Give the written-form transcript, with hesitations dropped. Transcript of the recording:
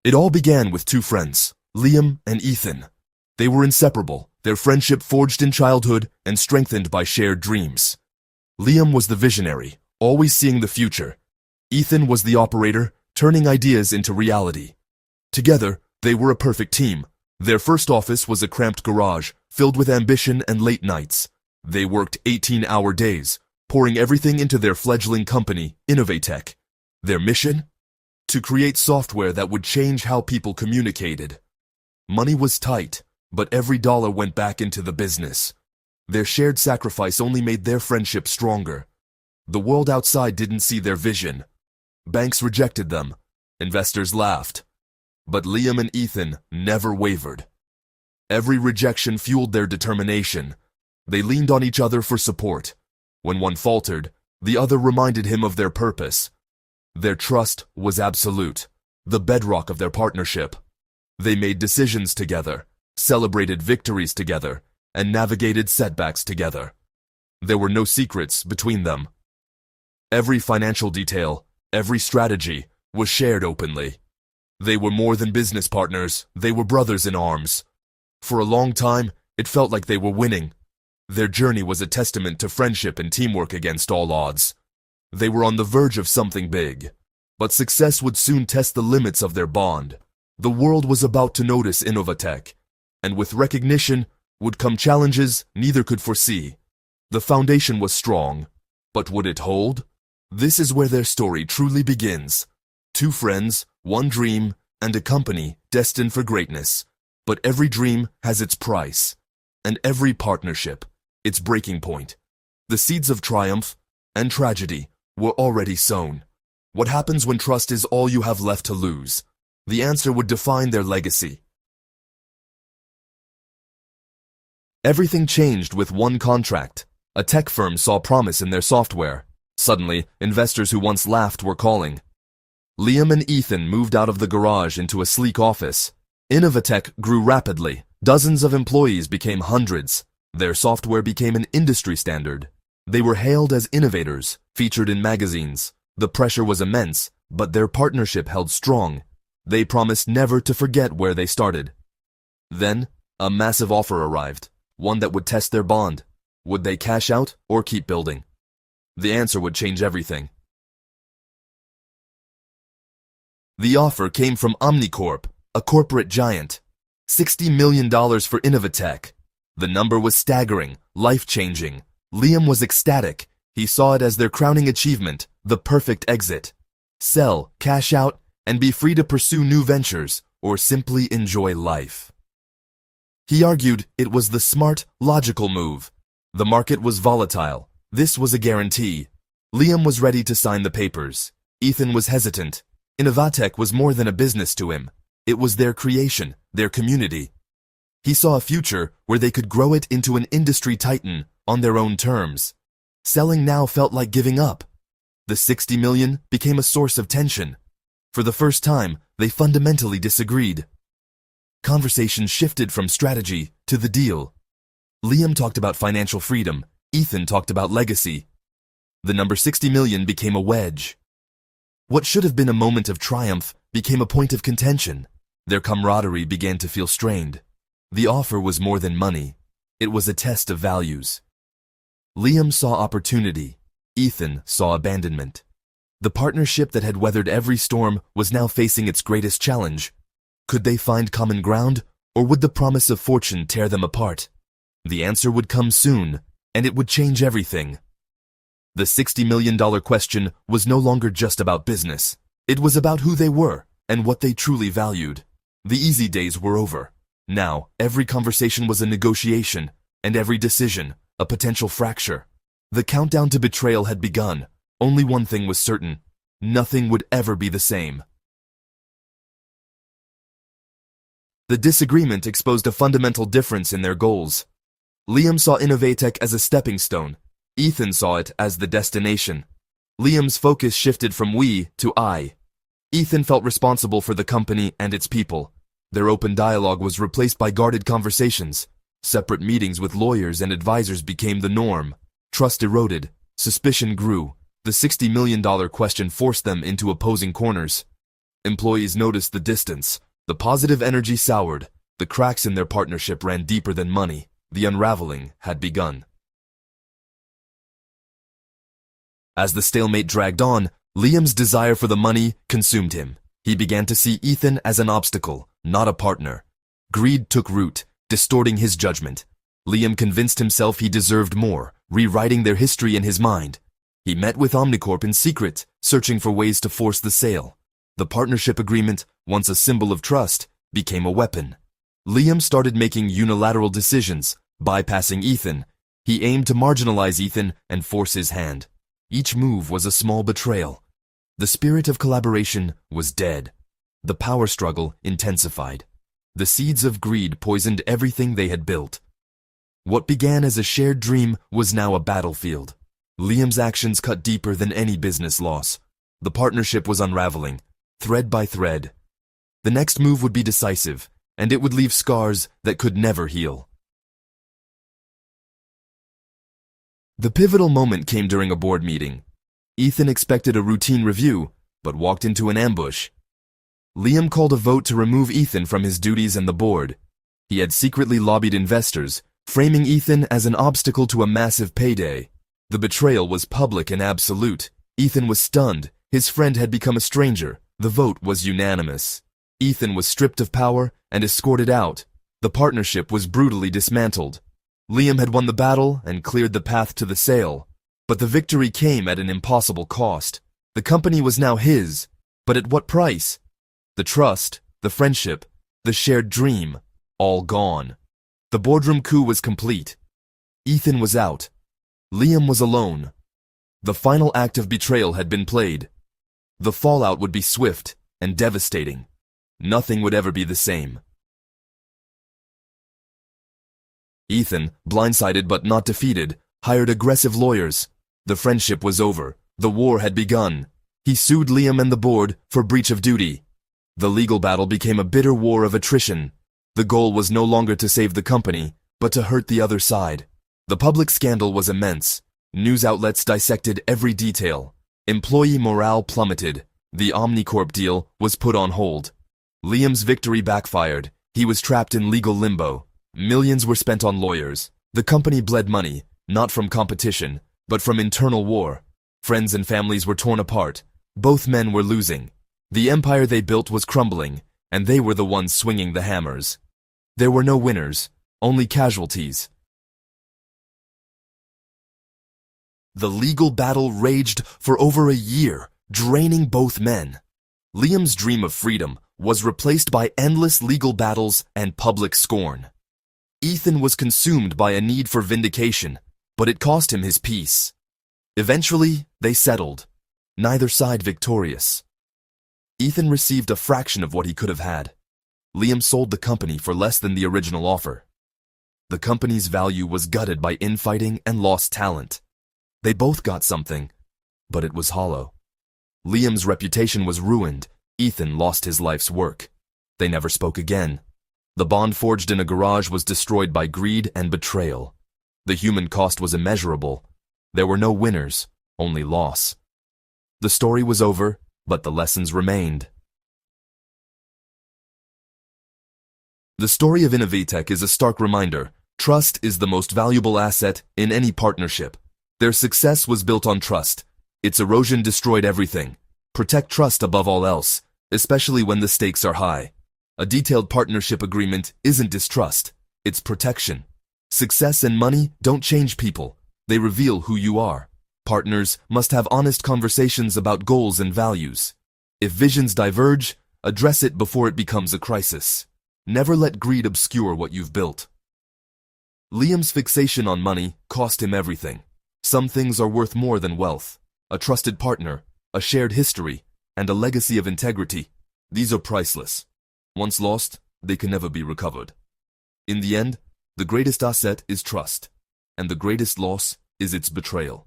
It all began with two friends, Liam and Ethan. They were inseparable, their friendship forged in childhood and strengthened by shared dreams. Liam was the visionary, always seeing the future. Ethan was the operator, turning ideas into reality. Together, they were a perfect team. Their first office was a cramped garage, filled with ambition and late nights. They worked 18-hour days, pouring everything into their fledgling company, Innovatech. Their mission? To create software that would change how people communicated. Money was tight, but every dollar went back into the business. Their shared sacrifice only made their friendship stronger. The world outside didn't see their vision. Banks rejected them. Investors laughed. But Liam and Ethan never wavered. Every rejection fueled their determination. They leaned on each other for support. When one faltered, the other reminded him of their purpose. Their trust was absolute, the bedrock of their partnership. They made decisions together, celebrated victories together, and navigated setbacks together. There were no secrets between them. Every financial detail, every strategy, was shared openly. They were more than business partners, they were brothers in arms. For a long time, it felt like they were winning. Their journey was a testament to friendship and teamwork against all odds. They were on the verge of something big. But success would soon test the limits of their bond. The world was about to notice Innovatech, and with recognition would come challenges neither could foresee. The foundation was strong, but would it hold? This is where their story truly begins. Two friends, one dream, and a company destined for greatness. But every dream has its price, and every partnership, its breaking point. The seeds of triumph and tragedy were already sown. What happens when trust is all you have left to lose? The answer would define their legacy. Everything changed with one contract. A tech firm saw promise in their software. Suddenly, investors who once laughed were calling. Liam and Ethan moved out of the garage into a sleek office. Innovatech grew rapidly. Dozens of employees became hundreds. Their software became an industry standard. They were hailed as innovators, featured in magazines. The pressure was immense, but their partnership held strong. They promised never to forget where they started. Then, a massive offer arrived, one that would test their bond. Would they cash out or keep building? The answer would change everything. The offer came from Omnicorp, a corporate giant. $60 million for Innovatech. The number was staggering, life-changing. Liam was ecstatic. He saw it as their crowning achievement, the perfect exit. Sell, cash out, and be free to pursue new ventures or simply enjoy life. He argued it was the smart, logical move. The market was volatile. This was a guarantee. Liam was ready to sign the papers. Ethan was hesitant. Innovatech was more than a business to him. It was their creation, their community. He saw a future where they could grow it into an industry titan on their own terms. Selling now felt like giving up. The $60 million became a source of tension. For the first time, they fundamentally disagreed. Conversations shifted from strategy to the deal. Liam talked about financial freedom. Ethan talked about legacy. The number $60 million became a wedge. What should have been a moment of triumph became a point of contention. Their camaraderie began to feel strained. The offer was more than money. It was a test of values. Liam saw opportunity. Ethan saw abandonment. The partnership that had weathered every storm was now facing its greatest challenge. Could they find common ground, or would the promise of fortune tear them apart? The answer would come soon, and it would change everything. The $60 million question was no longer just about business. It was about who they were and what they truly valued. The easy days were over. Now, every conversation was a negotiation, and every decision, a potential fracture. The countdown to betrayal had begun. Only one thing was certain. Nothing would ever be the same. The disagreement exposed a fundamental difference in their goals. Liam saw Innovatech as a stepping stone. Ethan saw it as the destination. Liam's focus shifted from we to I. Ethan felt responsible for the company and its people. Their open dialogue was replaced by guarded conversations. Separate meetings with lawyers and advisors became the norm. Trust eroded. Suspicion grew. The $60 million question forced them into opposing corners. Employees noticed the distance. The positive energy soured. The cracks in their partnership ran deeper than money. The unraveling had begun. As the stalemate dragged on, Liam's desire for the money consumed him. He began to see Ethan as an obstacle, not a partner. Greed took root, distorting his judgment. Liam convinced himself he deserved more, rewriting their history in his mind. He met with Omnicorp in secret, searching for ways to force the sale. The partnership agreement, once a symbol of trust, became a weapon. Liam started making unilateral decisions, bypassing Ethan. He aimed to marginalize Ethan and force his hand. Each move was a small betrayal. The spirit of collaboration was dead. The power struggle intensified. The seeds of greed poisoned everything they had built. What began as a shared dream was now a battlefield. Liam's actions cut deeper than any business loss. The partnership was unraveling, thread by thread. The next move would be decisive, and it would leave scars that could never heal. The pivotal moment came during a board meeting. Ethan expected a routine review, but walked into an ambush. Liam called a vote to remove Ethan from his duties and the board. He had secretly lobbied investors, framing Ethan as an obstacle to a massive payday. The betrayal was public and absolute. Ethan was stunned. His friend had become a stranger. The vote was unanimous. Ethan was stripped of power and escorted out. The partnership was brutally dismantled. Liam had won the battle and cleared the path to the sale. But the victory came at an impossible cost. The company was now his, but at what price? The trust, the friendship, the shared dream, all gone. The boardroom coup was complete. Ethan was out. Liam was alone. The final act of betrayal had been played. The fallout would be swift and devastating. Nothing would ever be the same. Ethan, blindsided but not defeated, hired aggressive lawyers. The friendship was over. The war had begun. He sued Liam and the board for breach of duty. The legal battle became a bitter war of attrition. The goal was no longer to save the company, but to hurt the other side. The public scandal was immense. News outlets dissected every detail. Employee morale plummeted. The Omnicorp deal was put on hold. Liam's victory backfired. He was trapped in legal limbo. Millions were spent on lawyers. The company bled money, not from competition, but from internal war. Friends and families were torn apart. Both men were losing. The empire they built was crumbling, and they were the ones swinging the hammers. There were no winners, only casualties. The legal battle raged for over a year, draining both men. Liam's dream of freedom was replaced by endless legal battles and public scorn. Ethan was consumed by a need for vindication, but it cost him his peace. Eventually, they settled, neither side victorious. Ethan received a fraction of what he could have had. Liam sold the company for less than the original offer. The company's value was gutted by infighting and lost talent. They both got something, but it was hollow. Liam's reputation was ruined. Ethan lost his life's work. They never spoke again. The bond forged in a garage was destroyed by greed and betrayal. The human cost was immeasurable. There were no winners, only loss. The story was over, but the lessons remained. The story of Innovatech is a stark reminder. Trust is the most valuable asset in any partnership. Their success was built on trust. Its erosion destroyed everything. Protect trust above all else, especially when the stakes are high. A detailed partnership agreement isn't distrust, it's protection. Success and money don't change people. They reveal who you are. Partners must have honest conversations about goals and values. If visions diverge, address it before it becomes a crisis. Never let greed obscure what you've built. Liam's fixation on money cost him everything. Some things are worth more than wealth. A trusted partner, a shared history, and a legacy of integrity. These are priceless. Once lost, they can never be recovered. In the end, the greatest asset is trust, and the greatest loss is its betrayal.